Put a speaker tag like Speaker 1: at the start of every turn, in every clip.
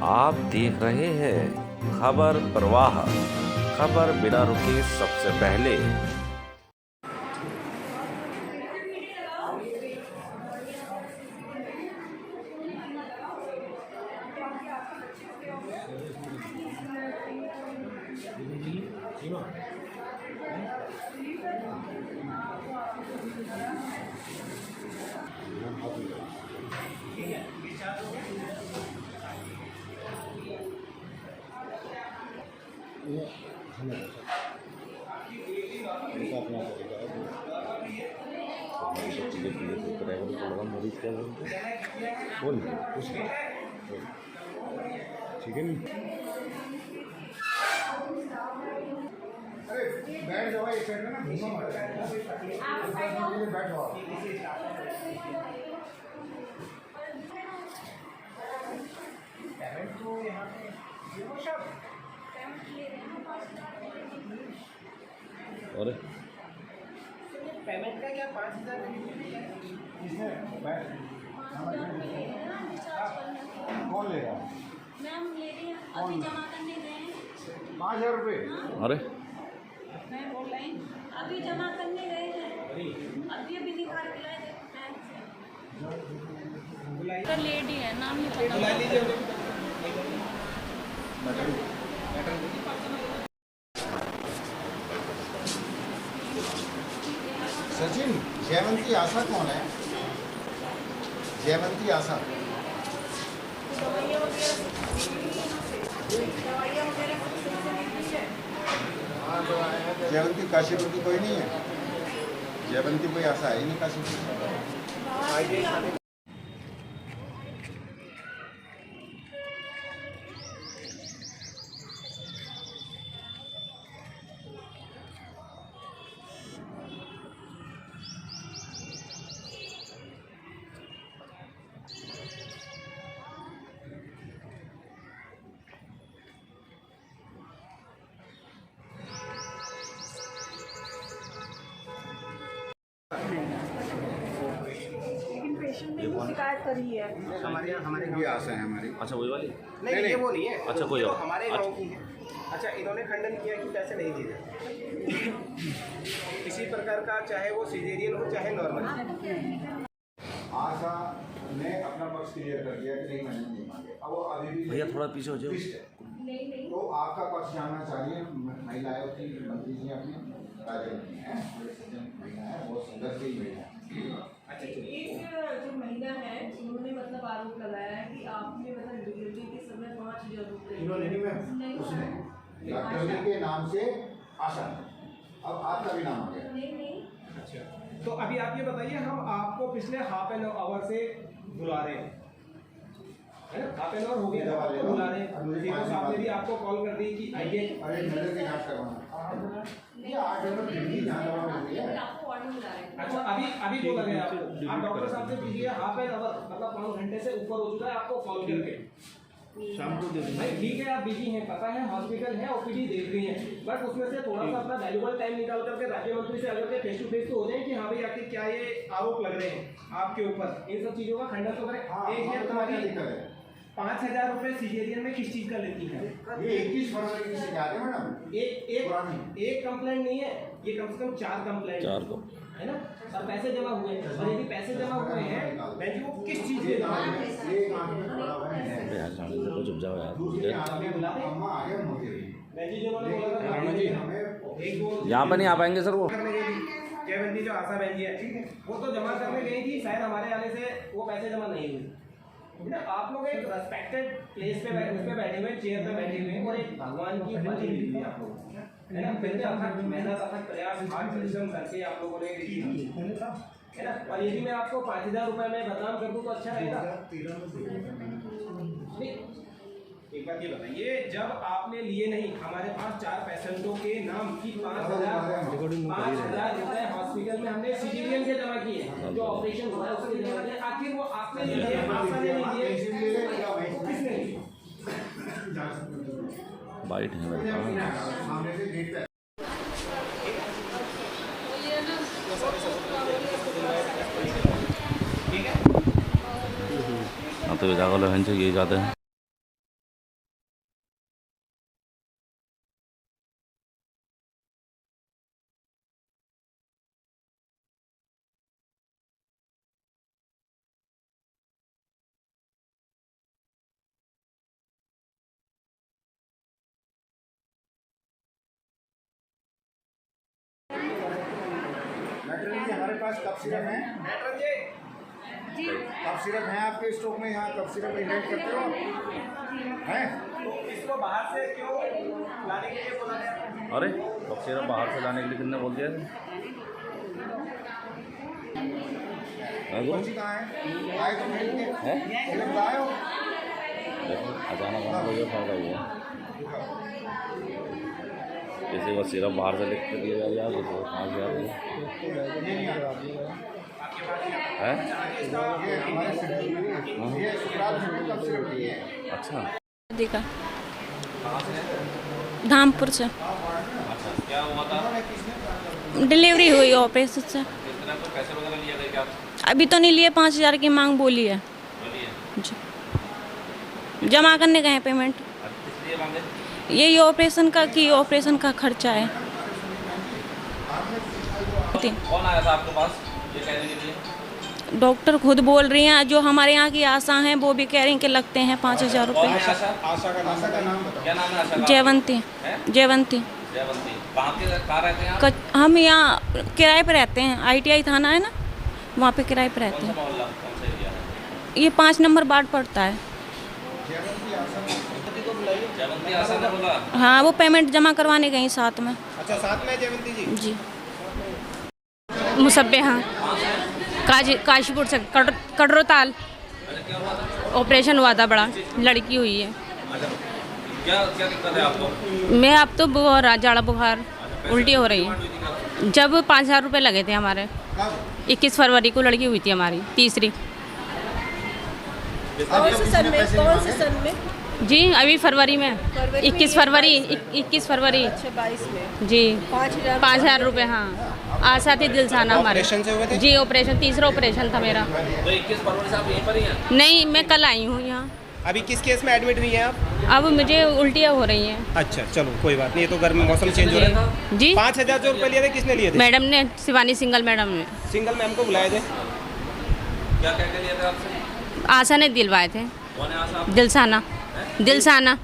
Speaker 1: आप देख रहे हैं खबर प्रवाह, खबर बिना रुके सबसे पहले।
Speaker 2: ठीक है नहीं। अरे बैठ जाओ, एक साइड में ना घूमो मत, बैठ जाओ। पेमेंट तो यहाँ पे
Speaker 1: और
Speaker 2: पेमेंट का क्या 5,000 कौन लेगा?
Speaker 3: मैम ले रही हैं, अभी जमा करने गए हैं।
Speaker 2: 5,000 रुपये?
Speaker 1: अरे
Speaker 3: मैम ऑनलाइन अभी जमा करने गए हैं, अभी निकाल के लाए थे बैंक से। लेडी है, नाम नहीं पता। बुला लीजिए।
Speaker 2: सचिन, जयवंती आशा कौन है? जयवंती आशा जयवंती काशीपुर की कोई नहीं है? जयवंती कोई आशा है ही नहीं काशीपुर।
Speaker 4: लेकिन पेशेंट ने भी शिकायत करी है।
Speaker 2: हमारे भी आशा है हमारी।
Speaker 1: अच्छा वही वाली।
Speaker 5: नहीं, ये वो नहीं है।
Speaker 1: अच्छा कोई और।
Speaker 5: हमारे गांव की है। अच्छा, इन्होंने खंडन किया कि पैसे नहीं दिए जाते। किसी प्रकार का, चाहे वो सिजेरियन हो चाहे नॉर्मल।
Speaker 2: आशा ने अपना पक्ष क्लियर कर दिया कि नहीं मैंने नहीं मांगे। अब वो अभी भी
Speaker 1: भैया थोड़ा पीछे हो जाओ।
Speaker 2: तो आपका पक्ष जानना चाहिए। महिला आयोग की मंत्री जी अपनी राज्य मंत्री हैं, महिला है, बहुत सुंदर महिला है।
Speaker 4: अच्छा, एक जो महिला है उन्होंने मतलब आरोप लगाया है कि आपने मतलब डिलीवरी के समय 5,000 रुपये।
Speaker 2: इन्होंने नहीं, उसने डॉक्टर के नाम से आशा। अब आपका भी नाम आ गया।
Speaker 4: नहीं।
Speaker 5: अच्छा, तो अभी आप ये बताइए, हम आपको पिछले हाफ एन आवर से बुला रहे हैं, है ना? हाफ एन आवर हो गया आपको बुला रहे हैं। सीएम साहब ने भी आपको कॉल कर दी कि आइए।
Speaker 2: अरे नजर की जांच करवाना। ये 8 नंबर की जांच करवानी है।
Speaker 4: आपको ऑर्डर मिला है।
Speaker 5: अच्छा, अभी बोला गया आपको। आप डॉक्टर साहब से पूछिए, हाफ एन आवर मतलब 5 घंटे से ऊपर हो चुका है आपको कॉल करके।
Speaker 1: शाम को दे
Speaker 5: भाई ठीक है, आप बिजी हैं, पता है, हॉस्पिटल है, ओपीडी देख रही हैं, बट उसमें से थोड़ा सा अपना वैल्यूबल टाइम निकाल करके राज्य मंत्री से अगर फेस टू फेस तो हो जाए कि हाँ भाई आखिर क्या ये आरोप लग रहे हैं आपके ऊपर, इन सब चीजों का खंडन तो करें। एक है तुम्हारी 5,000 रुपए सिजेरियन में किस चीज का लेती है?
Speaker 2: ये 21 फरवरी की शिकायत है मैडम।
Speaker 5: एक कंप्लेंट नहीं है, ये कम से कम 4 कंप्लेंट है ना? और पैसे जमा हुए हैं, और यदि पैसे जमा हुए हैं मैं जी वो किस चीज के जमा हुए हैं?
Speaker 2: ये काम में पड़ा हुआ है।
Speaker 1: यार जाने दो, चुप जाओ यार।
Speaker 2: दूसरे आदमी अम्मा आ गया मोदी
Speaker 5: मैं जी जिन्होंने बोला था
Speaker 2: हमें
Speaker 5: एक दो
Speaker 1: यहाँ पर नहीं आ पाएंगे सर वो।
Speaker 5: करने गई थी जयवंती, जो आशा बहन जी है, ठीक है, वो तो जमा करने गई थी, शायद हमारे आने से वो पैसे जमा नहीं हुए। आप लोग एक रेस्पेक्टेड प्लेस पे बैठे हुए, चेयर पे बैठे हुए, और एक भगवान की बाजी दी थी आप लोग, है ना? फिर अथक मेहनत, अथक प्रयास, हार्ड परिश्रम करके आप लोगों ने है ना? और यदि मैं आपको 5,000 रुपये में बदनाम कर दूँ तो अच्छा रहेगा? नहीं, एक बात ये बताइए, जब आपने लिए नहीं, हमारे पास 4 पेशेंटों के नाम की 5,000 रुपए हॉस्पिटल में हमने सिविलियन के जमा किए, जो ऑपरेशन हुआ है उसके जमा किए। आखिर वो आपने नहीं लिए, आशा ने नहीं लिए, किसने लिए?
Speaker 1: बाइट है
Speaker 5: ठीक है,
Speaker 1: हाँ तो जागल है ये जाते हैं।
Speaker 2: मैट्रिक जी हमारे पास कफ सिरप है, कफ सिरप है आपके स्टॉक में, यहाँ कफ सिरप इन्वेंट करते हो हैं?
Speaker 5: तो इसको बाहर से क्यों लाने के लिए बोला गया?
Speaker 1: अरे कब सिरप बाहर से लाने के लिए किसने बोल दिया?
Speaker 2: पर्ची कहाँ है? आए तो मिल के
Speaker 1: हैं?
Speaker 2: सिरप लाए हो?
Speaker 1: देखो अचानक हम लोग फायदा हुआ, किसी को सिरप बाहर से लिख के दिया जाए, किसी को 5,000 है।
Speaker 2: ये हमारे सेंटर में ये सुखराज सेंटर कफ सिरप नहीं है।
Speaker 1: अच्छा
Speaker 3: देखा धामपुर से
Speaker 1: अच्छा, क्या हुआ था?
Speaker 3: डिलीवरी हुई ऑपरेशन से।
Speaker 1: कितना तो पैसे वगैरह लिए गए क्या?
Speaker 3: अभी तो नहीं लिए, 5,000 की मांग बोली है
Speaker 1: बोलिए।
Speaker 3: जी। जमा करने गए हैं पेमेंट,
Speaker 1: किस लिए मांगे?
Speaker 3: यही ऑपरेशन का खर्चा है।
Speaker 1: कौन आया था आपके पास ये कहने के लिए?
Speaker 3: डॉक्टर खुद बोल रही हैं, जो हमारे यहाँ की आशा हैं वो भी कह रही हैं कि लगते हैं 5,000
Speaker 1: कौन
Speaker 3: रुपये।
Speaker 1: है आशा?
Speaker 2: आशा का नाम बताओ।
Speaker 1: क्या नाम है आशा का?
Speaker 3: जयवंती।
Speaker 1: हैं?
Speaker 3: जयवंती।
Speaker 1: जयवंती। कहाँ रहते हैं आप?
Speaker 3: हम यहाँ किराए पे रहते हैं, ITI थाना है ना, वहाँ पे किराए पे रहते
Speaker 1: कौन सा
Speaker 3: हैं।
Speaker 1: मोहल्ला, कौन सा एरिया है?
Speaker 3: ये 5 नंबर वार्ड पड़ता है।
Speaker 1: जयवंती आशा ने बोला।
Speaker 3: हाँ, वो पेमेंट जमा करवाने गई साथ में।
Speaker 5: अच्छा, साथ में जयवंती जी।
Speaker 3: जी। मुसब्बे हाँ, काशीपुर से कटरोताल। ऑपरेशन हुआ था बड़ा, लड़की हुई है।
Speaker 1: अच्छा, क्या क्या दिक्कत है आपको?
Speaker 3: मैं अब तो ज़्यादा बुखार, उल्टी हो रही है। जब 5,000 रुपये लगे थे हमारे, 21 फरवरी को लड़की हुई थी हमारी, तीसरी।
Speaker 4: कौन से सन में?
Speaker 3: जी अभी फरवरी में, 21 फरवरी।
Speaker 4: अच्छा, 22 में
Speaker 3: जी
Speaker 4: 5,000
Speaker 3: रुपये। हाँ, आशा थी दिलसाना हमारे।
Speaker 5: ऑपरेशन से हुए थे?
Speaker 3: जी ऑपरेशन, तीसरा ऑपरेशन था मेरा।
Speaker 1: तो 21 फरवरी से आप यहीं पर ही हैं?
Speaker 3: नहीं, मैं कल आई हूँ यहाँ।
Speaker 5: अभी किस केस में एडमिट हुई हैं आप?
Speaker 3: अब मुझे उल्टियाँ हो रही हैं।
Speaker 5: अच्छा, चलो कोई बात नहीं, ये तो गर्मी मौसम चेंज हो रहा है।
Speaker 3: जी
Speaker 5: 5,000 जो रुपये लिए थे, किसने लिए थे?
Speaker 3: मैडम ने, शिवानी सिंगल मैडम ने।
Speaker 5: सिंगल मैम को बुलाए थे।
Speaker 1: क्या क्या लिए थे आपसे?
Speaker 3: आशा ने दिलवाए थे।
Speaker 1: कौन है आशा?
Speaker 3: दिलसाना।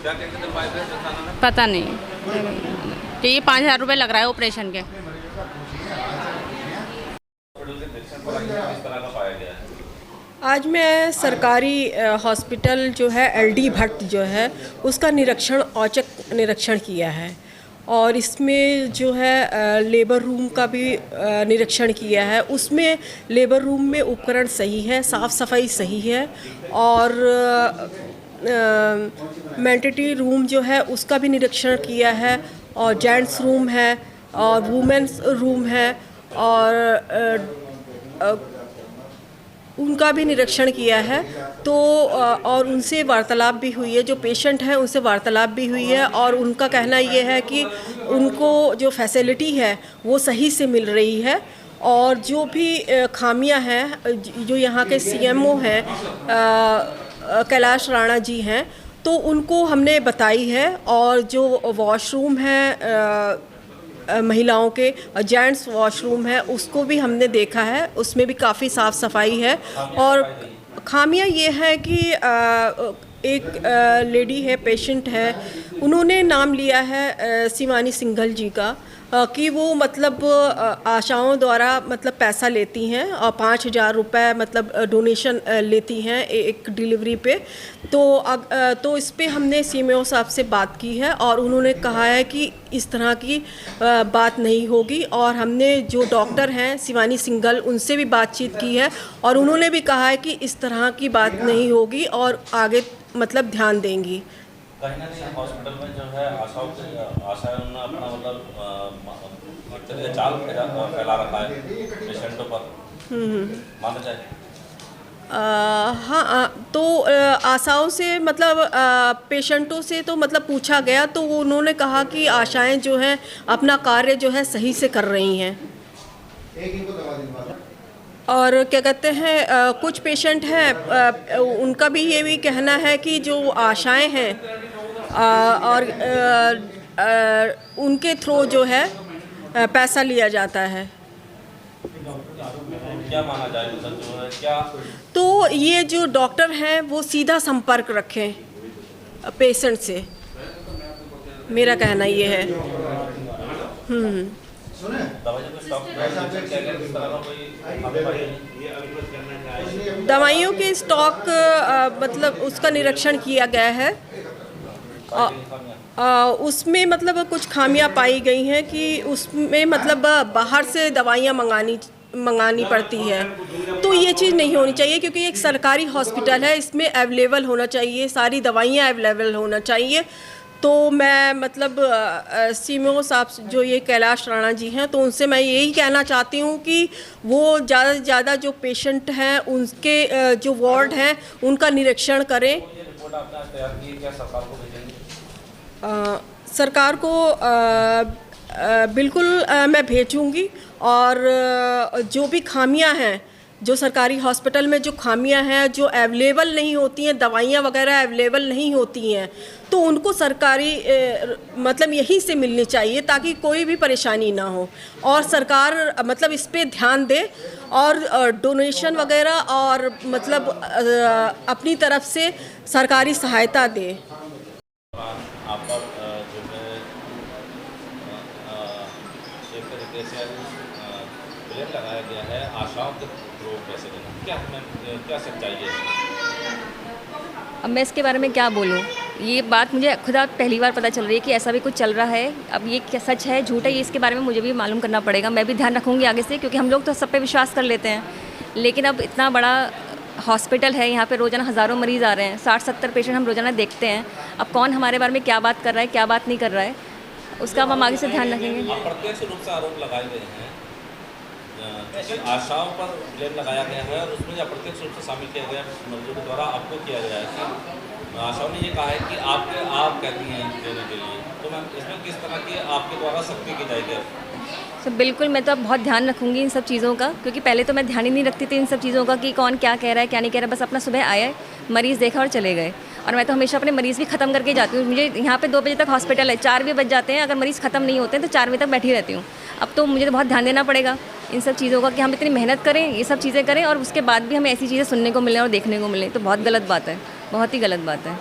Speaker 1: क्या क्या दिलवाए थे दिलसाना ने?
Speaker 3: पता नहीं, तो ये 5,000 रुपये लग रहा है ऑपरेशन के।
Speaker 1: इस तरह का पाया गया है।
Speaker 4: आज मैं सरकारी हॉस्पिटल जो है LD भट्ट जो है उसका औचक निरीक्षण किया है, और इसमें जो है लेबर रूम का भी निरीक्षण किया है। उसमें लेबर रूम में उपकरण सही है, साफ़ सफाई सही है, और मैटरनिटी रूम जो है उसका भी निरीक्षण किया है, और जेंट्स रूम है, और वुमेन्स रूम है, और उनका भी निरीक्षण किया है। तो और उनसे वार्तालाप भी हुई है, जो पेशेंट हैं उनसे वार्तालाप भी हुई है, और उनका कहना ये है कि उनको जो फैसिलिटी है वो सही से मिल रही है, और जो भी खामियां हैं, जो यहाँ के CMO हैं कैलाश राणा जी हैं, तो उनको हमने बताई है। और जो वॉशरूम है महिलाओं के, जेंट्स वॉशरूम है, उसको भी हमने देखा है, उसमें भी काफ़ी साफ़ सफाई है। और खामियां ये है कि एक लेडी है, पेशेंट है, उन्होंने नाम लिया है शिवानी सिंघल जी का, कि वो मतलब आशाओं द्वारा मतलब पैसा लेती हैं, और 5,000 रुपये मतलब डोनेशन लेती हैं एक डिलीवरी पे। तो इस पे हमने CMO साहब से बात की है, और उन्होंने कहा है कि इस तरह की बात नहीं होगी। और हमने जो डॉक्टर हैं शिवानी सिंघल, उनसे भी बातचीत की है, और उन्होंने भी कहा है कि इस तरह की बात नहीं होगी, और आगे मतलब ध्यान देंगी।
Speaker 1: कहीं ना कहीं हॉस्पिटल में जो है आशा उन्होंने अपना मतलब एक तरह से जाल फैला रखा है पेशेंटों पर, माना जाए।
Speaker 4: हाँ, तो आशाओं से मतलब पेशेंटों से तो मतलब पूछा गया, तो वो उन्होंने कहा कि आशाएं जो हैं अपना कार्य जो है सही से कर रही हैं। और क्या कहते हैं, कुछ पेशेंट हैं उनका भी ये भी कहना है कि जो आशाएं हैं और उनके थ्रू जो है पैसा लिया जाता है।
Speaker 1: क्या माना जाए, मतलब जो है क्या?
Speaker 4: तो ये जो डॉक्टर हैं वो सीधा संपर्क रखें पेशेंट से, मेरा कहना ये है।
Speaker 2: सुने
Speaker 1: दवाइयों को स्टॉक किया गया, किस तरह का कोई हमें पाई नहीं।
Speaker 4: दवाइयों के स्टॉक मतलब उसका निरीक्षण किया गया है। उसमें मतलब कुछ खामियां पाई गई हैं कि उसमें मतलब बाहर से दवाइयां मंगानी पड़ती है, तो ये चीज़ नहीं होनी चाहिए क्योंकि एक सरकारी हॉस्पिटल है, इसमें अवेलेबल होना चाहिए, सारी दवाइयां अवेलेबल होना चाहिए। तो मैं मतलब सीएमओ साहब जो ये कैलाश राणा जी हैं, तो उनसे मैं यही कहना चाहती हूँ कि वो ज़्यादा से ज़्यादा जो पेशेंट हैं उनके जो वार्ड हैं उनका निरीक्षण करें।
Speaker 1: ये रिपोर्ट आपने तैयार की, क्या सरकार को भेजेंगे?
Speaker 4: सरकार को बिल्कुल मैं भेजूंगी, और जो भी खामियां हैं, जो सरकारी हॉस्पिटल में जो खामियां हैं, जो अवेलेबल नहीं होती हैं, दवाइयां वगैरह अवेलेबल नहीं होती हैं, तो उनको सरकारी मतलब यहीं से मिलनी चाहिए ताकि कोई भी परेशानी ना हो। और सरकार मतलब इस पे ध्यान दे और डोनेशन वगैरह और मतलब अपनी तरफ से सरकारी सहायता दे।
Speaker 1: आपका जो है एक तरीके से ब्लेम लगाया गया है आशाओं के थ्रू पैसे देना, क्या सच्चाई है?
Speaker 6: अब मैं इसके बारे में क्या बोलूँ, ये बात मुझे खुदा पहली बार पता चल रही है कि ऐसा भी कुछ चल रहा है। अब ये क्या सच है झूठ है, ये इसके बारे में मुझे भी मालूम करना पड़ेगा। मैं भी ध्यान रखूँगी आगे से, क्योंकि हम लोग तो सब पे विश्वास कर लेते हैं, लेकिन अब इतना बड़ा हॉस्पिटल है, यहाँ पे रोज़ाना हज़ारों मरीज़ आ रहे हैं, 60-70 पेशेंट हम रोज़ाना देखते हैं। अब कौन हमारे बारे में क्या बात कर रहा है, क्या बात नहीं कर रहा है, उसका हम आगे से ध्यान रखेंगे।
Speaker 1: अप्रत्यक्ष रूप से आरोप लगाए गए हैं, आशाओं पर ब्लेम लगाया गया है और उसमें अप्रत्यक्ष रूप से शामिल किया गया मजदूरों द्वारा आपको किया गया है कि आशाओं ने ये कहा है कि आप कहती हैं देने के लिए, तो मैम इसमें किस तरह की आपके द्वारा सख्ती की जाएगी?
Speaker 6: तो बिल्कुल मैं तो अब बहुत ध्यान रखूँगी इन सब चीज़ों का, क्योंकि पहले तो मैं ध्यान ही नहीं रखती थी इन सब चीज़ों का कि कौन क्या कह रहा है क्या नहीं कह रहा है। बस अपना सुबह आया, मरीज़ देखा और चले गए। और मैं तो हमेशा अपने मरीज़ भी ख़त्म करके जाती हूँ। मुझे यहाँ पे 2 बजे तक हॉस्पिटल है, 4 भी बज जाते हैं, अगर मरीज़ ख़त्म नहीं होते हैं तो 4 बजे तक बैठी रहती हूँ। अब तो मुझे तो बहुत ध्यान देना पड़ेगा इन सब चीज़ों का कि हम इतनी मेहनत करें, ये सब चीज़ें करें और उसके बाद भी हमें ऐसी चीज़ें सुनने को मिलें और देखने को मिलें, तो बहुत गलत बात है, बहुत ही गलत बात है।